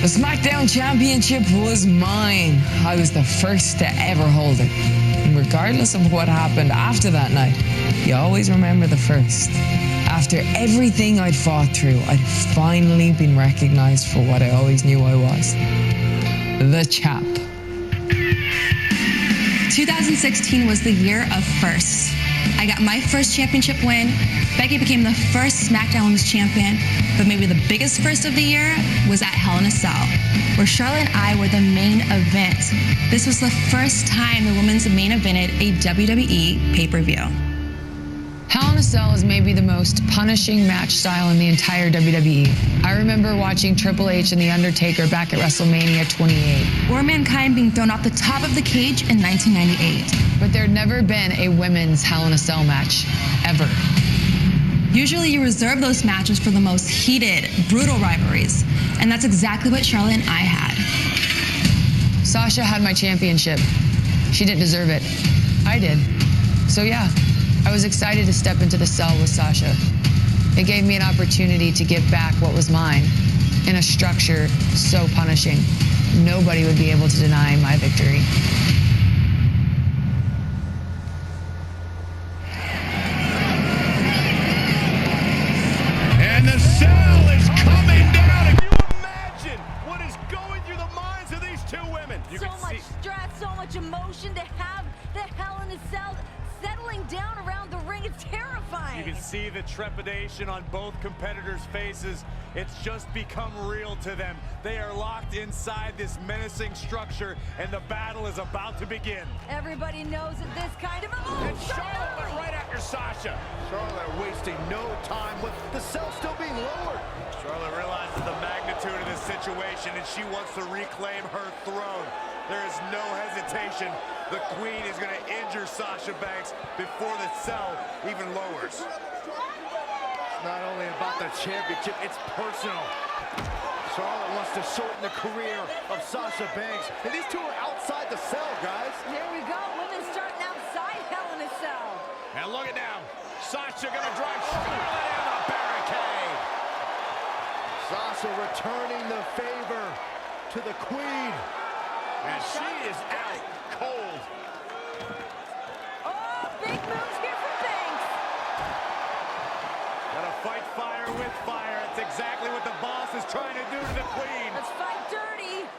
The SmackDown Championship was mine. I was the first to ever hold it. And regardless of what happened after that night, you always remember the first. After everything I'd fought through, I'd finally been recognized for what I always knew I was. The champ. 2016 was the year of firsts. I got my first championship win. Becky became the first SmackDown Women's Champion. But maybe the biggest first of the year was at Hell in a Cell, where Charlotte and I were the main event. This was the first time the women's main evented a WWE pay-per-view. Hell in a Cell is maybe the most punishing match style in the entire WWE. I remember watching Triple H and The Undertaker back at WrestleMania 28. Or Mankind being thrown off the top of the cage in 1998. But there'd never been a women's Hell in a Cell match, ever. Usually you reserve those matches for the most heated, brutal rivalries. And that's exactly what Charlotte and I had. Sasha had my championship. She didn't deserve it. I did. So yeah, I was excited to step into the cell with Sasha. It gave me an opportunity to get back what was mine in a structure so punishing. Nobody would be able to deny my victory. And the cell is coming down. Can you imagine what is going through the minds of these two women? So much stress, so much emotion to have the Hell in a Cell settling down around the ring. It's terrifying. You can see the trepidation on both competitors' faces. It's just become real to them. They are locked inside this menacing structure, and the battle is about to begin. Everybody knows that this kind of And Charlotte went right after Sasha. Charlotte wasting no time with the cell still being lowered. Charlotte realizes the magnitude of this situation, and she wants to reclaim her throne. There is no hesitation. The Queen is going to injure Sasha Banks before the cell even lowers. It's not only about the championship, it's personal. Charlotte wants to shorten the career of Sasha Banks. And these two are outside the cell, guys. There we go. Women starting outside Hell in a Cell. And look at now. Sasha going to drive Charlotte in the barricade. Sasha returning the favor to the Queen. And she is out cold. Oh, big moves here from Banks. Gotta fight fire with fire. It's exactly what the boss is trying to do to the Queen. Let's fight dirty.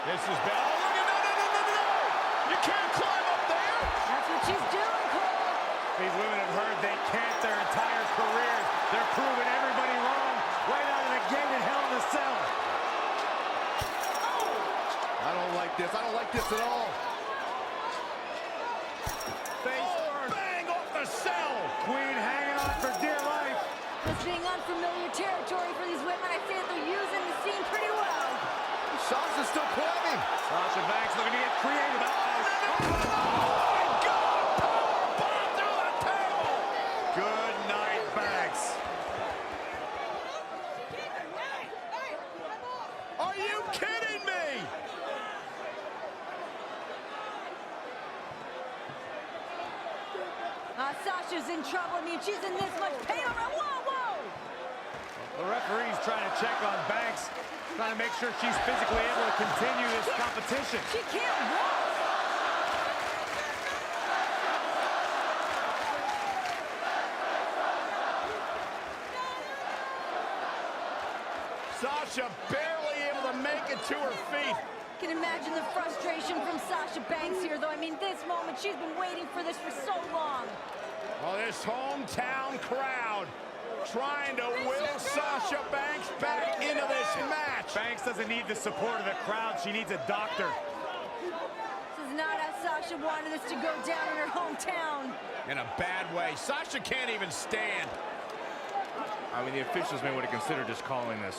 This is bad. Oh, look at no. You can't climb up there. That's what she's doing, Cole. These women have heard they can't their entire careers. They're proving everybody wrong right out of the gate in Hell in a Cell. I don't like this. I don't like this at all. Face bang off the cell. Queen hanging on for dear life. This being unfamiliar territory for these women, I say that they're using the scene pretty well. Sasha's still climbing. Sasha Banks looking to get creative. Oh my God! Powerbomb through the table. Good night, Banks. Are you kidding me? Sasha's in trouble. I mean, she's in this much pain already. Whoa! The referee's trying to check on Banks, trying to make sure she's physically able to continue this competition. She can't walk. Sasha barely able to make it to her feet. Can imagine the frustration from Sasha Banks here, though. I mean, this moment, she's been waiting for this for so long. Well, this hometown crowd trying to will Sasha Banks back into this match. Banks doesn't need the support of the crowd. She needs a doctor. This is not how Sasha wanted this to go down in her hometown. In a bad way. Sasha can't even stand. I mean, the officials may want to consider just calling this.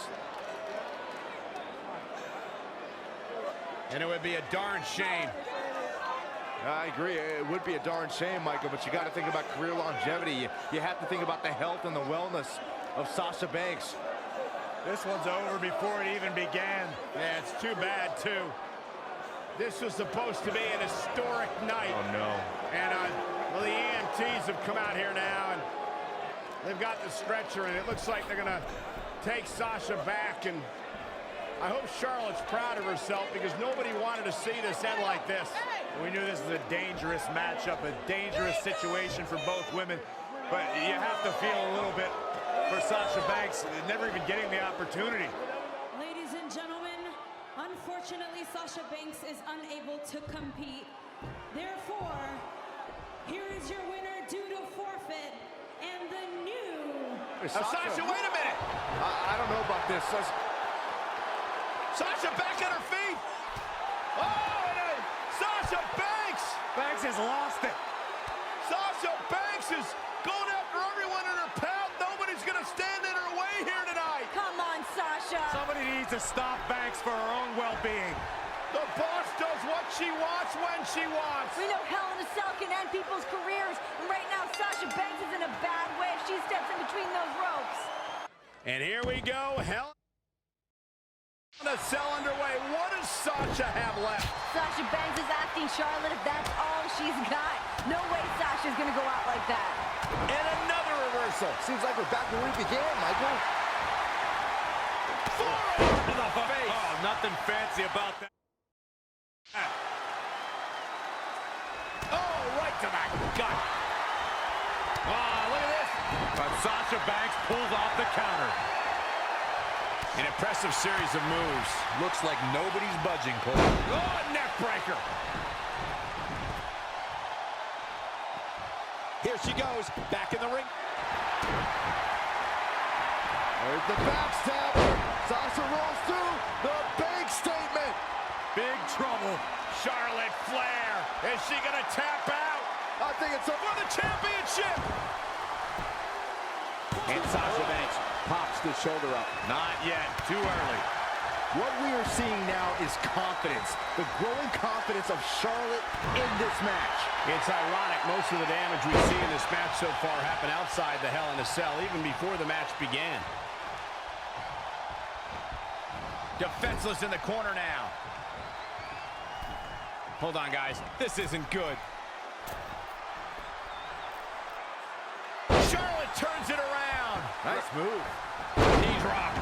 And it would be a darn shame. I agree. It would be a darn shame, Michael, but you got to think about career longevity. You have to think about the health and the wellness of Sasha Banks. This one's over before it even began. Yeah, it's too bad, too. This was supposed to be an historic night. Oh, no. And well, the EMTs have come out here now, and they've got the stretcher, and it looks like they're going to takes Sasha back, and I hope Charlotte's proud of herself because nobody wanted to see this end like this. We knew this was a dangerous matchup, a dangerous situation for both women, but you have to feel a little bit for Sasha Banks, never even getting the opportunity. Ladies and gentlemen, unfortunately, Sasha Banks is unable to compete. Therefore, here is your winner due to forfeit, and the new... Sasha, wait a minute! I don't know about this. Sasha back on her feet! Oh, and Sasha Banks! Banks has lost it. Sasha Banks is going after everyone in her path. Nobody's gonna stand in her way here tonight. Come on, Sasha. Somebody needs to stop Banks for her own well-being. The boss does what she wants when she wants. We know Hell in a Cell can end people's careers, and right now Sasha Banks is in a bad way if she steps in between those ropes. And here we go, Hell in a Cell underway. What does Sasha have left? Sasha Banks is asking Charlotte if that's all she's got. No way Sasha's gonna go out like that. And another reversal. Seems like we're back where we began, Michael. Forearm to the face. Oh, nothing fancy about that. Oh, right to the gut. Oh, look at this. But Sasha Banks pulls off the counter. An impressive series of moves. Looks like nobody's budging, Cole. Oh, neck breaker. Here she goes, back in the ring. There's the backstab. Sasha rolls through. The big statement. Big trouble. Charlotte Flair. Is she going to tap out? I think it's For the championship. And Sasha Banks pops the shoulder up. Not yet. Too early. What we are seeing now is confidence. The growing confidence of Charlotte in this match. It's ironic. Most of the damage we see in this match so far happened outside the Hell in a Cell, even before the match began. Defenseless in the corner now. Hold on, guys. This isn't good. Charlotte turns it around. Nice move. Knee drop.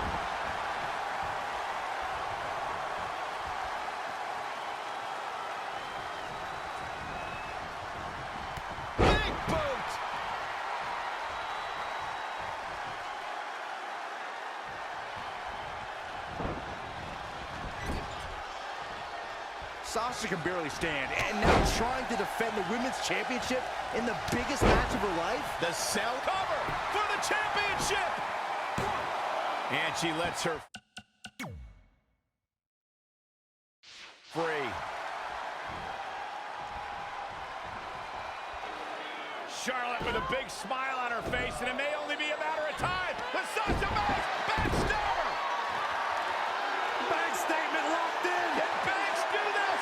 Big boot. Sasha can barely stand, and now trying to defend the women's championship in the biggest match of her life. The cell cover for the championship. And she lets her free. Charlotte with a big smile on her face, and it may only be a matter of time. But Sasha Banks, backstabber. Bank statement locked in. Can Banks do this?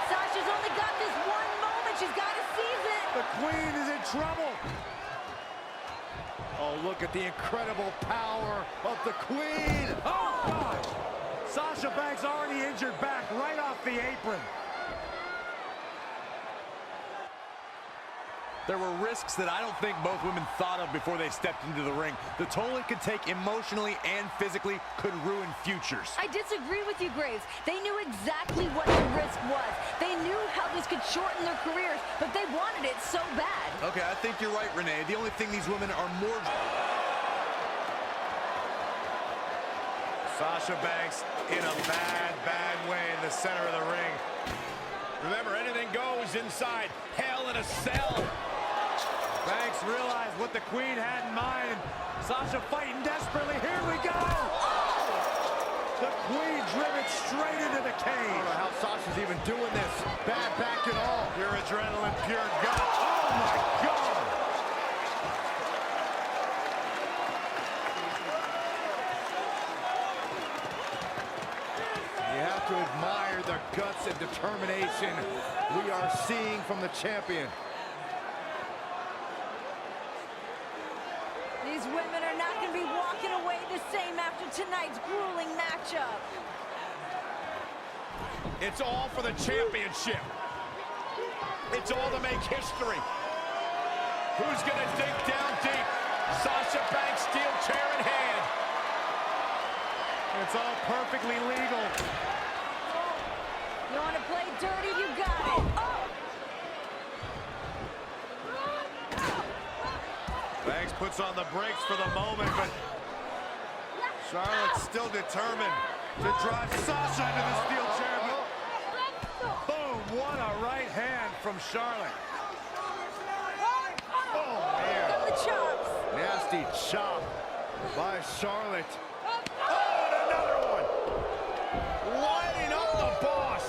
Sasha's only got this one moment. She's got to seize it. The Queen is in trouble. Oh, look at the incredible power of the Queen. Oh, God. Sasha Banks already injured back right off the apron. There were risks that I don't think both women thought of before they stepped into the ring. The toll it could take emotionally and physically could ruin futures. I disagree with you, Graves. They knew exactly what the risk was. They knew how this could shorten their careers, but they wanted it so bad. Okay, I think you're right, Renee. The only thing these women are more... Sasha Banks in a bad, bad way in the center of the ring. Remember, anything goes inside Hell in a Cell. Banks realized what the Queen had in mind. Sasha fighting desperately. Here we go. The Queen driven straight into the I don't cage. know how Sasha's even doing this. Bad back and all. Pure adrenaline, pure gut. Oh, my God. You have to admire the guts and determination we are seeing from the champion. These women are not going to be walking away the same after tonight's grueling matchup. It's all for the championship. It's all to make history. Who's going to dig down deep? Sasha Banks, steel chair in hand. It's all perfectly legal. You want to play dirty? You got it. Oh! Banks puts on the brakes for the moment, but Charlotte's still determined to drive Sasha into the steel chair. Boom, what a right hand from Charlotte. Oh, man. The chops. Nasty chop by Charlotte. Oh, and another one. Lighting up the boss.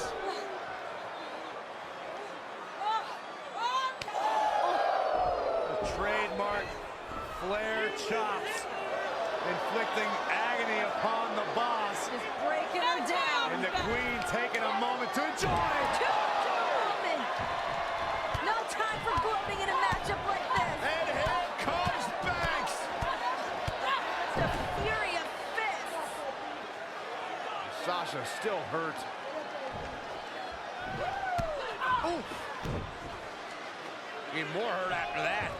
The trademark Flair chops, inflicting agony upon the boss. Just breaking her down. And the Queen taking a moment to enjoy. Woman. No time for gloating in a matchup like this. And here comes Banks. The fury of fists. Sasha still hurt. Ooh. Even more hurt after that.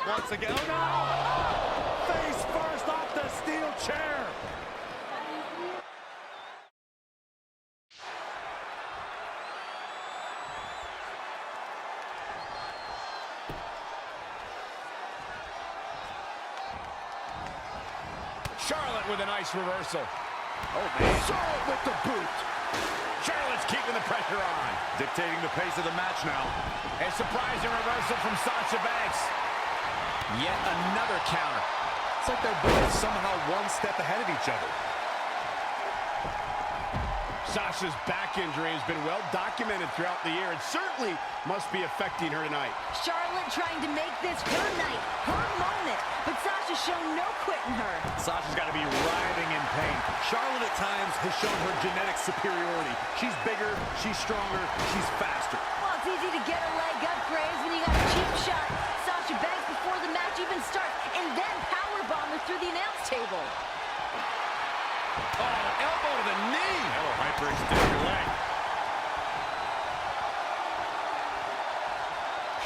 Once again, oh no! Face first off the steel chair. Charlotte with a nice reversal. Oh, man. Charlotte with the boot. Charlotte's keeping the pressure on. Dictating the pace of the match now. A surprising reversal from Sasha Banks. Yet another counter. It's like they're both somehow one step ahead of each other. Sasha's back injury has been well documented throughout the year and certainly must be affecting her tonight. Charlotte trying to make this her night, her moment, but Sasha's shown no quit in her. Sasha's got to be writhing in pain. Charlotte at times has shown her genetic superiority. She's bigger, she's stronger, she's faster. Well, it's easy to get a leg up, Graves, when you got a cheap shot. Sasha Banks before the match even starts, and then powerbomb her through the announce table. Oh, elbow to the knee. That will hyperextend your leg.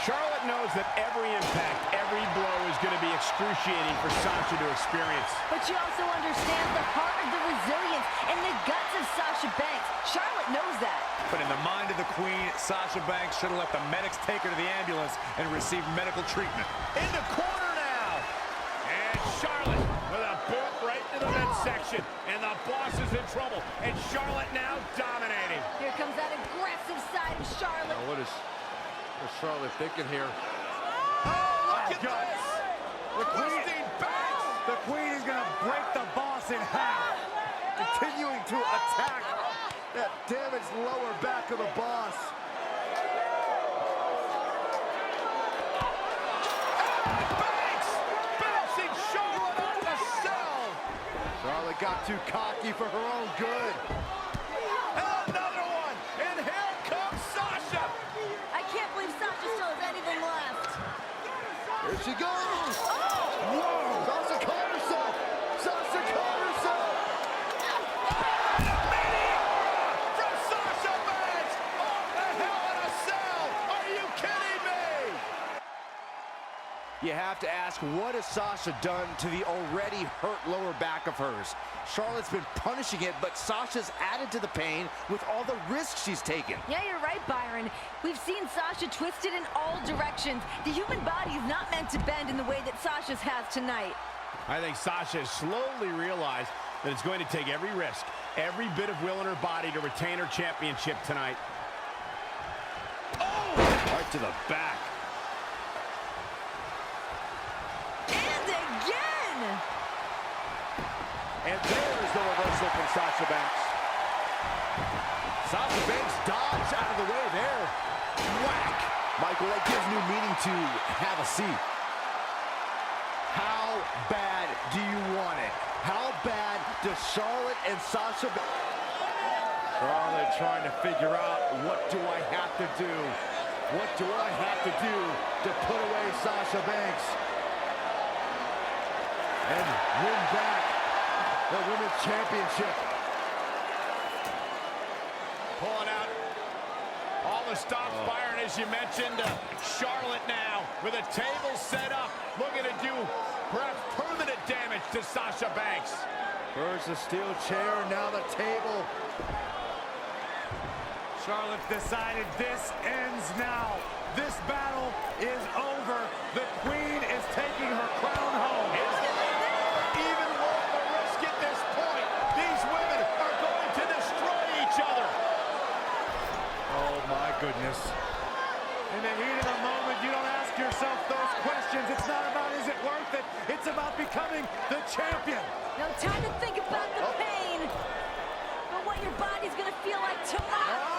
Charlotte knows that every impact, every blow is going to be excruciating for Sasha to experience. But she also understands the heart of the resilience and the guts of Sasha Banks. Charlotte knows that. But in the mind of the Queen, Sasha Banks should have let the medics take her to the ambulance and receive medical treatment. In the corner now. And Charlotte with a boot right to the midsection. And the boss is in trouble. And Charlotte now dominating. Here comes that aggressive side of Charlotte. What is Charlotte thinking here? Oh, look at this! The Queen is going to break the boss in half. Continuing to attack that damaged lower back of the boss. Banks! Bouncing Charlotte out of the cell! Charlotte got too cocky for her own good. And another one! And here comes Sasha! I can't believe Sasha still has anything left. Here she goes! Oh! Whoa! Sasha caught herself! Sasha caught herself! And a meteor from Sasha Banks! Off the Hell in a Cell! Are you kidding me? You have to ask, what has Sasha done to the already hurt lower back of hers? Charlotte's been punishing it, but Sasha's added to the pain with all the risks she's taken. Yeah, you're right, Byron. We've seen Sasha twisted in all directions. The human body is not meant to bend in the way that Sasha's has tonight. I think Sasha has slowly realized that it's going to take every risk, every bit of will in her body to retain her championship tonight. Oh! Right to the back. And again! And there's the reversal from Sasha Banks. Sasha Banks dodged out of the way there. Whack! Michael, that gives new meaning to have a seat. How bad do you want it? How bad does Charlotte and Sasha Banks... Charlotte trying to figure out, what do I have to do? What do I have to do to put away Sasha Banks? And win back the Women's Championship. Pulling out all the stops, Byron, as you mentioned. Charlotte now with a table set up, looking to do perhaps permanent damage to Sasha Banks. First the steel chair, now the table. Charlotte decided this ends now. This battle is over. The Queen is taking her crown home. Is there even worth the risk at this point? These women are going to destroy each other. Oh my goodness. In the heat of the moment, you don't ask yourself those questions. It's not about is it worth it. It's about becoming the champion. No time to think about the pain, but what your body's gonna feel like tomorrow.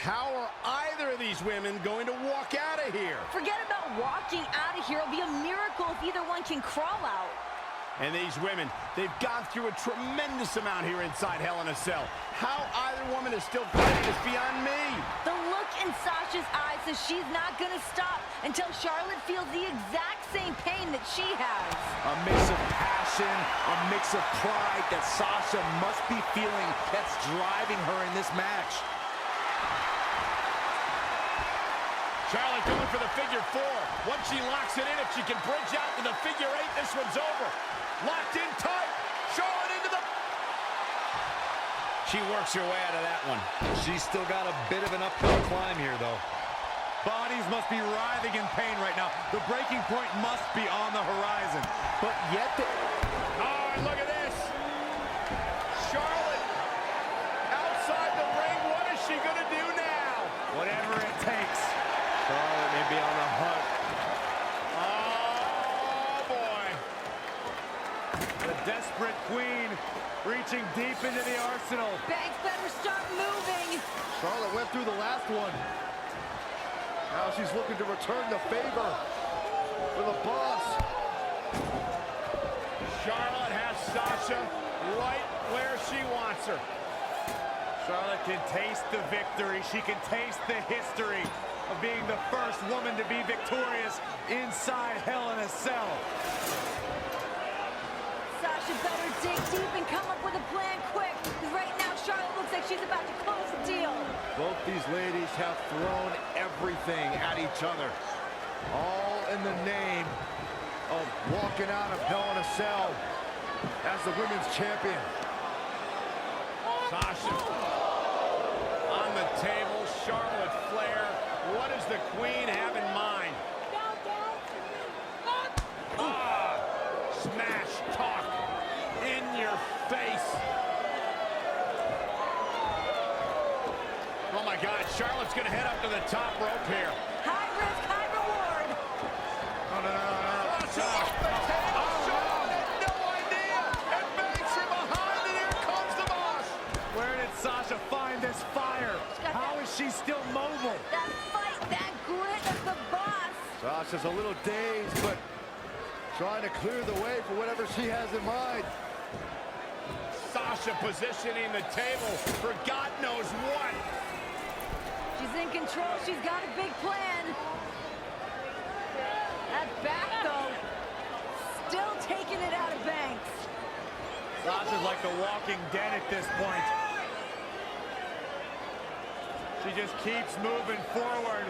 How are either of these women going to walk out of here? Forget about walking out of here. It'll be a miracle if either one can crawl out. And these women, they've gone through a tremendous amount here inside Hell in a Cell. How either woman is still fighting is beyond me. The look in Sasha's eyes says she's not going to stop until Charlotte feels the exact same pain that she has. A mix of passion, a mix of pride that Sasha must be feeling that's driving her in this match. Charlotte going for the figure four. Once she locks it in, if she can bridge out to the figure eight, this one's over. Locked in tight. Charlotte into the... She works her way out of that one. She's still got a bit of an uphill climb here, though. Bodies must be writhing in pain right now. The breaking point must be on the horizon. But yet... Oh, and look at this. Charlotte outside the ring. What is she going to do now? Whatever it takes. Charlotte may be on the hunt. Oh, boy. The desperate Queen reaching deep into the arsenal. Banks better start moving. Charlotte went through the last one. Now she's looking to return the favor for the boss. Charlotte has Sasha right where she wants her. Charlotte can taste the victory. She can taste the history of being the first woman to be victorious inside Hell in a Cell. Sasha better dig deep and come up with a plan quick, because right now Charlotte looks like she's about to close the deal. Both these ladies have thrown everything at each other, all in the name of walking out of Hell in a Cell as the women's champion. Sasha on the table, Charlotte Flair. What does the Queen have in mind? Smash talk in your face. Oh my God, Charlotte's gonna head up to the top rope here. High risk, high reward. No. Off the table, Charlotte had no idea. And Banks from behind, and here comes the boss. Where did Sasha find this fire? How is she still mobile? That fight, that grit of the boss. Sasha's a little dazed, but trying to clear the way for whatever she has in mind. Sasha positioning the table for God knows what. She's in control. She's got a big plan. That back, though, still taking it out of Banks. Sasha's like the walking dead at this point. She just keeps moving forward.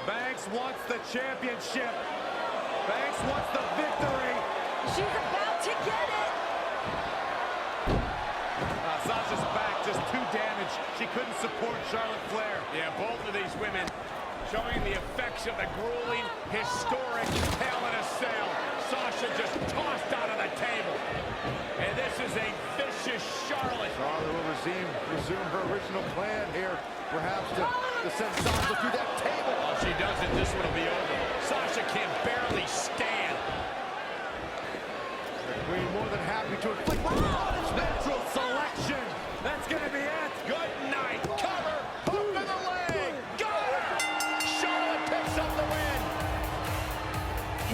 Banks wants the championship. Banks wants the victory. She's about to get it. Sasha's back just too damaged. She couldn't support Charlotte Flair. Yeah, both of these women showing the effects of the grueling, historic Hell in a Cell. Sasha just tossed out of the table. And this is a vicious Charlotte. Charlotte will resume her original plan here, perhaps to send Sasha through that table. Oh, she doesn't, this one will be over. Sasha can barely stand. The Queen more than happy to inflict Natural selection. That's going to be it. Good night. Cover. Hook to the leg. Got her. Charlotte picks up the win.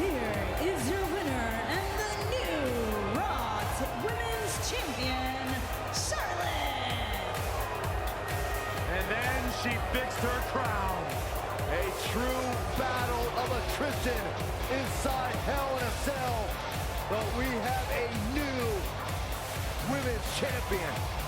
Here is your winner and the new Raw Women's Champion, Charlotte. And then she fixed her crown. A true battle of attrition. inside Hell in a Cell. But we have a new women's champion.